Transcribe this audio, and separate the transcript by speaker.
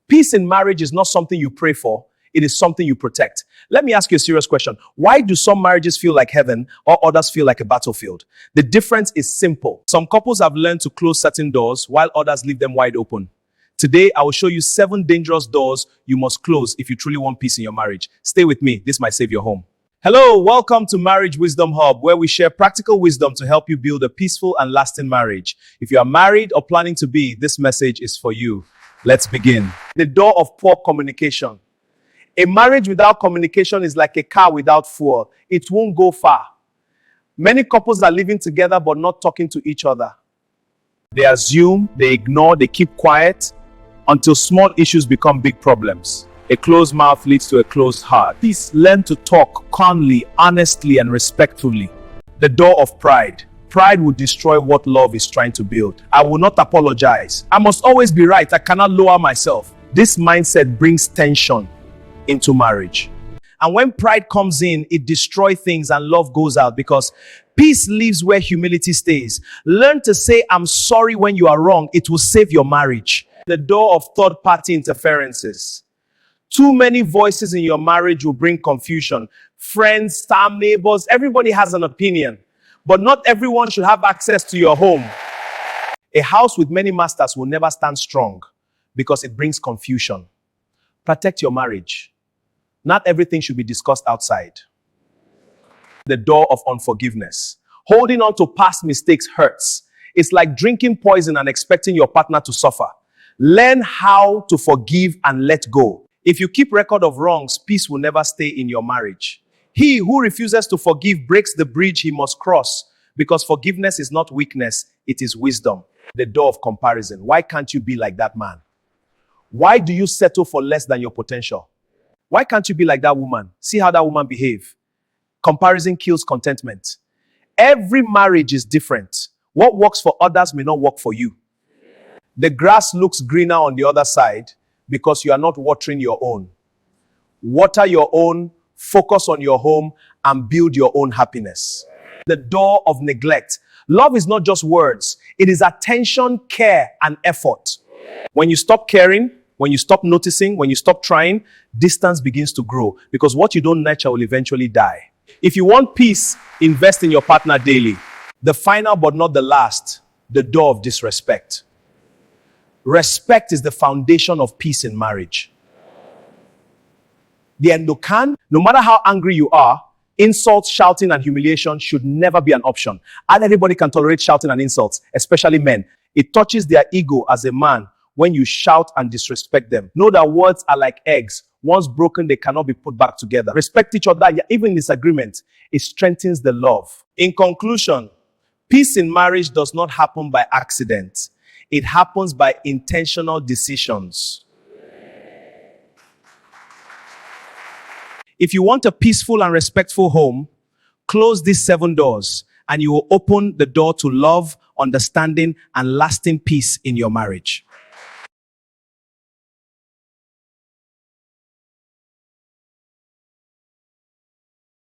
Speaker 1: Peace in marriage is not something you pray for. It is something you protect. Let me ask you a serious question. Why do some marriages feel like heaven or others feel like a battlefield? The difference is simple. Some couples have learned to close certain doors while others leave them wide open. Today, I will show you 7 dangerous doors you must close if you truly want peace in your marriage. Stay with me. This might save your home. Hello, welcome to Marriage Wisdom Hub, where we share practical wisdom to help you build a peaceful and lasting marriage. If you are married or planning to be, this message is for you. Let's begin. The door of poor communication. A marriage without communication is like a car without fuel. It won't go far. Many couples are living together but not talking to each other. They assume, they ignore, they keep quiet until small issues become big problems. A closed mouth leads to a closed heart. Please learn to talk calmly, honestly, and respectfully. The door of pride. Pride will destroy what love is trying to build. I will not apologize. I must always be right. I cannot lower myself. This mindset brings tension into marriage. And when pride comes in, it destroys things and love goes out, because peace lives where humility stays. Learn to say, I'm sorry when you are wrong. It will save your marriage. The door of third-party interferences. Too many voices in your marriage will bring confusion. Friends, some neighbors, everybody has an opinion. But not everyone should have access to your home. A house with many masters will never stand strong because it brings confusion. Protect your marriage. Not everything should be discussed outside. The door of unforgiveness. Holding on to past mistakes hurts. It's like drinking poison and expecting your partner to suffer. Learn how to forgive and let go. If you keep record of wrongs, peace will never stay in your marriage. He who refuses to forgive breaks the bridge he must cross, because forgiveness is not weakness, it is wisdom. The door of comparison. Why can't you be like that man? Why do you settle for less than your potential? Why can't you be like that woman? See how that woman behave. Comparison kills contentment. Every marriage is different. What works for others may not work for you. The grass looks greener on the other side because you are not watering your own. Water your own, focus on your home, and build your own happiness. The door of neglect. Love is not just words. It is attention, care, and effort. When you stop caring, when you stop noticing, when you stop trying, distance begins to grow, because what you don't nurture will eventually die. If you want peace, invest in your partner daily. The final but not the last, the door of disrespect. Respect is the foundation of peace in marriage. The endocan, no matter how angry you are, insults, shouting, and humiliation should never be an option. And everybody can tolerate shouting and insults, especially men. It touches their ego as a man when you shout and disrespect them. Know that words are like eggs. Once broken, they cannot be put back together. Respect each other, even in disagreement. It strengthens the love. In conclusion, peace in marriage does not happen by accident. It happens by intentional decisions. If you want a peaceful and respectful home, close these 7 doors, and you will open the door to love, understanding, and lasting peace in your marriage.